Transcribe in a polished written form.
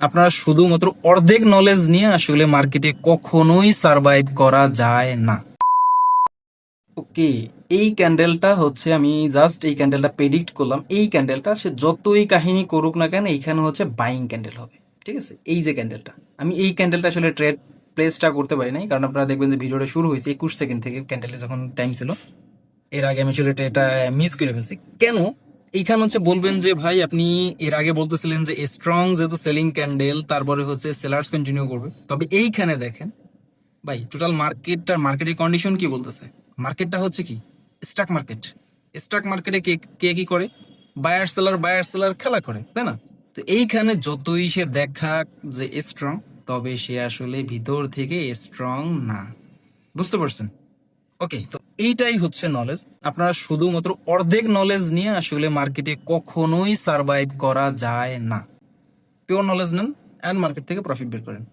আপনারা শুধুমাত্র অর্ধেক নলেজ নিয়ে আসলে মার্কেটে কখনোই সার্ভাইভ করা যায় না। ওকে, এই ক্যান্ডেলটা হচ্ছে আমি জাস্ট এই ক্যান্ডেলটা প্রেডিক্ট করলাম। এই ক্যান্ডেলটা সে যতই কাহিনী করুক না কেন এইখানে হচ্ছে বাইং ক্যান্ডেল হবে। ঠিক আছে, এই যে ক্যান্ডেলটা, আমি এই ক্যান্ডেলটা আসলে ট্রেড প্লেসটা করতে পারি নাই, কারণ আপনারা দেখবেন যে ভিডিওটা শুরু হয়েছে 21 সেকেন্ড থেকে, ক্যান্ডেলে যখন টাইম ছিল। এর আগে আমি আসলে এটা মিস করে ফেলছি। কেন? এইখানে হচ্ছে বলবেন যে ভাই আপনি এর আগে বলতেছিলেন যে স্ট্রং যেহেতু সেলিং ক্যান্ডেল, তারপরে হচ্ছে সেলার্স কন্টিনিউ করবে। তবে এইখানে দেখেন ভাই, টোটাল মার্কেটের কন্ডিশন কি বলতেছে? মার্কেটটা হচ্ছে কি স্টক মার্কেট। স্টক মার্কেটে কে কে কি করে? বায়ার সেলার খেলা করে, তাই না? তো এইখানে যতই সে দেখাক যে স্ট্রং, তবে সে আসলে ভিতর থেকে স্ট্রং না। বুঝতে পারছেন? ওকে, তো এইটাই হচ্ছে নলেজ। আপনারা শুধুমাত্র অর্ধেক নলেজ নিয়ে আসলে মার্কেটে কখনোই সার্ভাইভ করা যায় না। পিওর নলেজ নেন অ্যান্ড মার্কেট থেকে প্রফিট বের করেন।